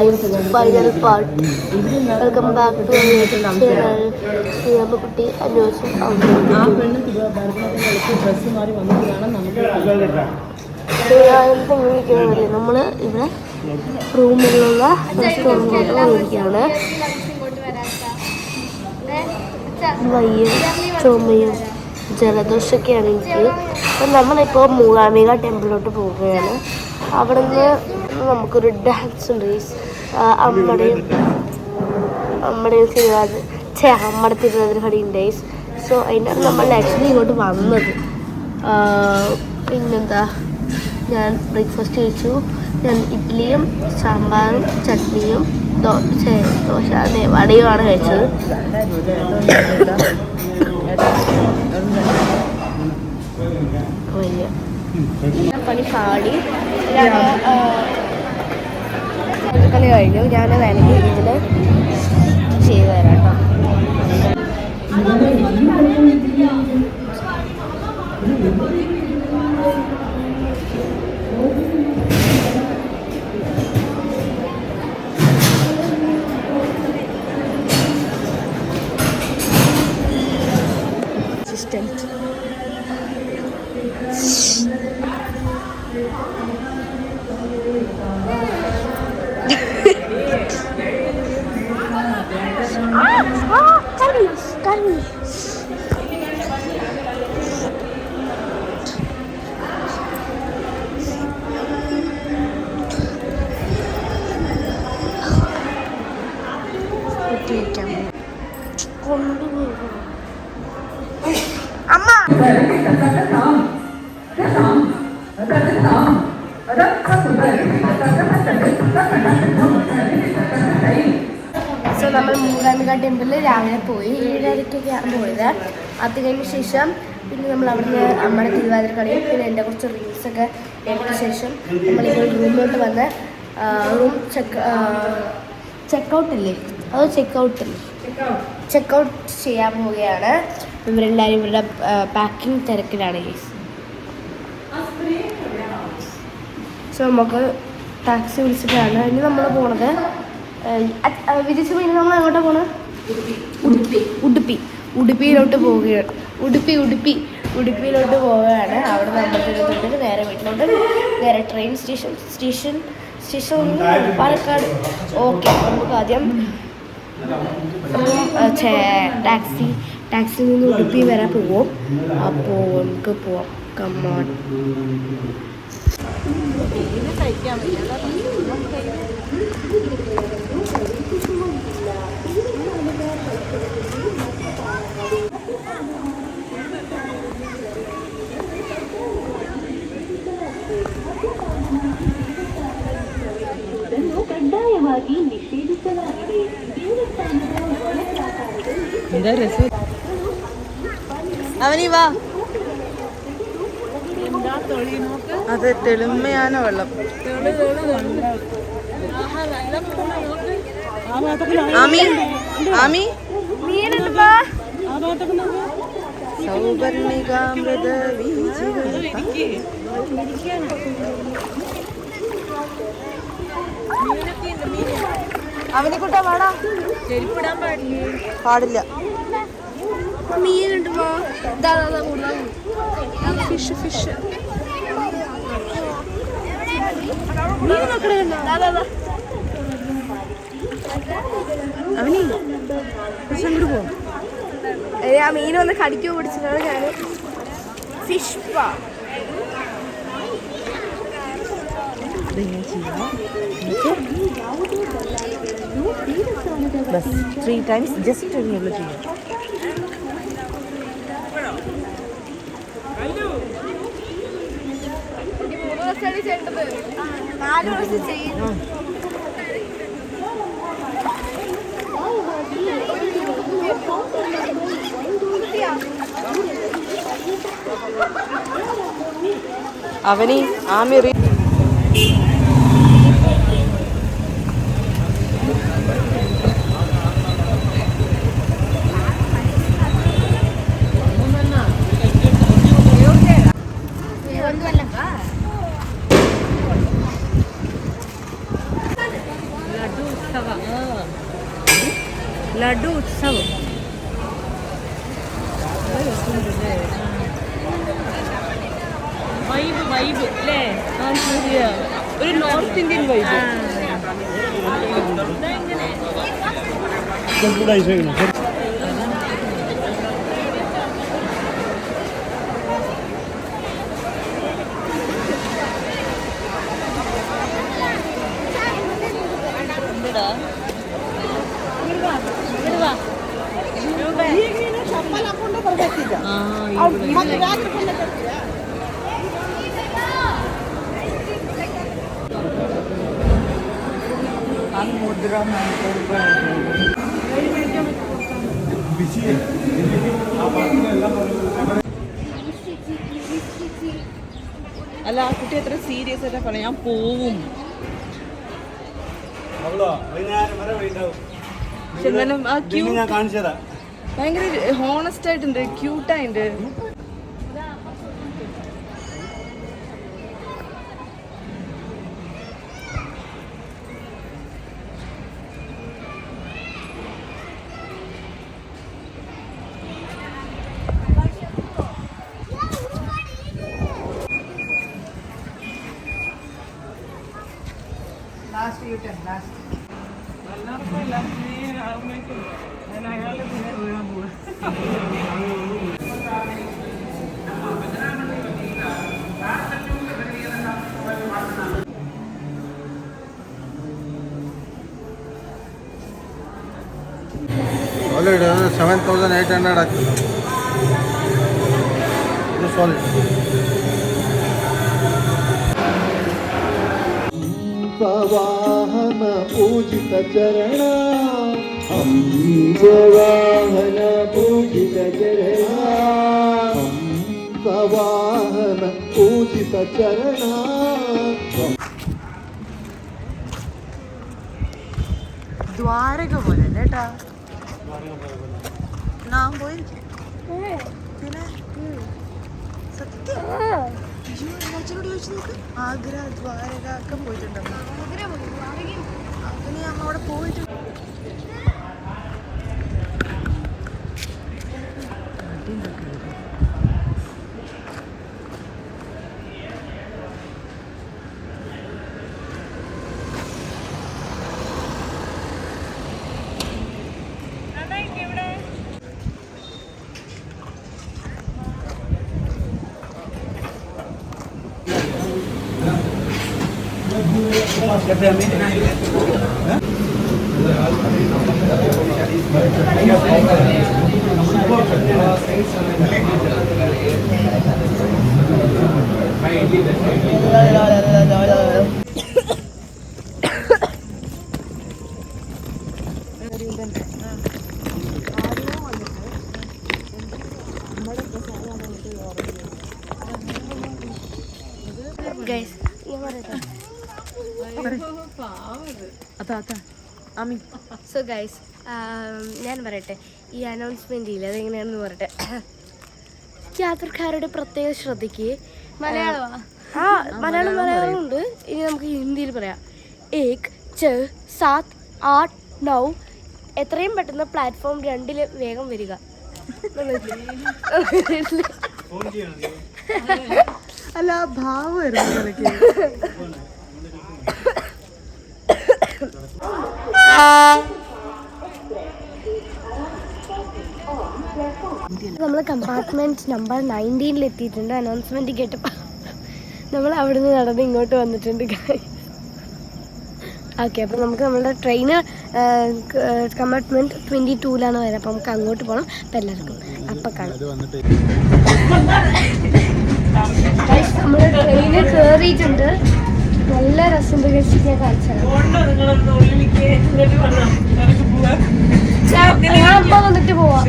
Guys, final part. Welcome back to channel. കുട്ടി അന്വേഷിച്ചും നമ്മൾ ഇവിടെ റൂമിലുള്ള റെസ്റ്റോറൻറ്റിലോട്ട് പോയിരിക്കുകയാണ്. വയ്യ ചുമയും ജലദോഷമൊക്കെയാണ് എനിക്ക്. അപ്പം നമ്മളിപ്പോൾ മൂകാംബിക ടെമ്പിളിലോട്ട് പോവുകയാണ്. അവിടെ നിന്ന് നമുക്കൊരു ഡാൻസ് ഉണ്ട്. അമ്മയുടെയും അമ്മയുടെ തിരുവനന്തപുരം ഡേയ്സ്. സോ അതിനാണ് നമ്മൾ ആക്ച്വലി ഇങ്ങോട്ട് വന്നത്. പിന്നെന്താ, ഞാൻ ബ്രേക്ക്ഫാസ്റ്റ് കഴിച്ചു. ഞാൻ ഇഡ്ഡലിയും സാമ്പാറും ചട്നിയും ദോശ വടയുമാണ് കഴിച്ചത്. പണി പാടി കളി കഴിഞ്ഞു. ഞാൻ വേണമെങ്കിൽ ഇതിൽ ചെയ്തു തരാം കേട്ടോ. അസിസ്റ്റന്റ് കൊണ്ടുപോകും. അമ്മ സോ നമ്മൾ മൂകാംബിക ടെമ്പിളിൽ രാവിലെ പോയി. 7:30-ക്കാണ് പോയത്. അത് കഴിഞ്ഞ ശേഷം പിന്നെ നമ്മൾ അവിടുന്ന് അമ്മയുടെ തിരുവാതിരക്കളിയും പിന്നെ എൻ്റെ കുറച്ച് റീൽസൊക്കെ എടുത്ത ശേഷം നമ്മളിപ്പോൾ റൂമിലോട്ട് വന്ന് റൂം ചെക്കൗട്ടല്ലേ അതോ ചെക്കൗട്ട് ചെയ്യാൻ പോവുകയാണ്. ഇവരെല്ലാവരും ഇവരുടെ പാക്കിംഗ് തിരക്കിലാണ്. സോ നമുക്ക് ടാക്സി വിളിച്ചിട്ടാണ് ഇനി നമ്മൾ പോണത്. വിജിച്ച് പിന്നെ നമ്മൾ എങ്ങോട്ടാണ് പോണത്? ഉടുപ്പിയിലോട്ട് പോവുകയാണ്. ഉടുപ്പിയിലോട്ട് പോവുകയാണ്. അവിടെ നമ്മൾ നേരെ വീട്ടിലോട്ട് നേരെ ട്രെയിൻ സ്റ്റേഷൻ പാലക്കാട്. ഓക്കെ, നമുക്ക് ആദ്യം ടാക്സിയിൽ നിന്ന് ഉടുപ്പി വരെ പോവും. അപ്പോൾ നമുക്ക് പോവാം. കമ്മാൻ ಕಡ್ಡಾಯವಾಗಿ ನಿಷೇಧಿಸಲಾಗಿದೆ. അവനീ വാ. അത് തെളിമയാണ് വെള്ളം. സൗവർണികാമൃത അവനെ കൂട്ടാ വേടാ. ചെരുപ്പിടാൻ പാടില്ല. മീനുണ്ട്. ഫിഷ് അവനീ അങ്ങോട്ട് പോ. ആ മീൻ വന്ന് കടിക്കോ പിടിച്ചിട്ടാണ് ഞാൻ ഫിഷ് പാ. ബസ് 3 times ജസ്റ്റ് ഉള്ളു ചെയ്യാം. അവനി ആമിറി ലഡു ഉത്സവം. വൈബ് അല്ലേ? ആ ശരിയാ, ഒരു നോർത്ത് ഇന്ത്യൻ വൈബ്. അല്ല, ആ കുട്ടി എത്ര സീരിയസ് ആയിട്ടാ പറയാം, ഞാൻ പോവും. പക്ഷെ എന്നാലും ആ ഭയങ്കര ഹോണസ്റ്റ് ആയിട്ടുണ്ട്, ക്യൂട്ടായിട്ടുണ്ട്. Solid 7,800 ಆಗ್ತದೆ. ಇದು ಸಾಲಿಡ್. ವಾಹನ ಪೂಜಿತ ಚರಣ, ಹಂಸವಾಹನ ಪೂಜಿತ ಚರಣ, ಹಂಸವಾಹನ ಪೂಜಿತ ಚರಣ. ദ്വാരക പോലെ കേട്ടാ, ഞാൻ പോയിരിക്കും. പിന്നെ സത്യം അച്ഛനോട് ചോദിച്ചു നോക്ക്, ആഗ്ര ദ്വാരക ഒക്കെ പോയിട്ടുണ്ടോ? അങ്ങനെ അമ്മ അവിടെ പോയിട്ടുണ്ട്. സോ ഗൈസ്, ഞാൻ പറയട്ടെ, ഈ അനൗൺസ്മെന്റ് ഇല്ല, അതെങ്ങനെയാണെന്ന് പറയട്ടെ. യാത്രക്കാരുടെ പ്രത്യേക ശ്രദ്ധയ്ക്ക് മലയാളം ഉണ്ട്. ഇനി നമുക്ക് ഹിന്ദിയിൽ പറയാം. 1 6 7 8 9 എത്രയും പെട്ടെന്ന് പ്ലാറ്റ്ഫോം 2 വേഗം വരിക. അല്ല, ഭാവം നമ്മൾ കമ്പാർട്ട്മെന്റ് നമ്പർ 19 എത്തിയിട്ടുണ്ട്. അനൗൺസ്മെന്റ് കേട്ടപ്പോൾ നമ്മൾ അവിടെ നിന്ന് നടന്ന് ഇങ്ങോട്ട് വന്നിട്ടുണ്ട്. ഓക്കെ, അപ്പോൾ നമുക്ക് നമ്മുടെ ട്രെയിന് കമ്പാർട്ട്മെന്റ് 22 വരെ. അപ്പോൾ നമുക്ക് അങ്ങോട്ട് പോകണം. അപ്പം എല്ലാവർക്കും അപ്പം കാണാം. നമ്മൾ ട്രെയിന് കയറിയിട്ടുണ്ട്. നല്ല രസമുണ്ട്. ഞാൻ കാണിച്ചാൽ ഞാൻ അപ്പം വന്നിട്ട് പോവാം.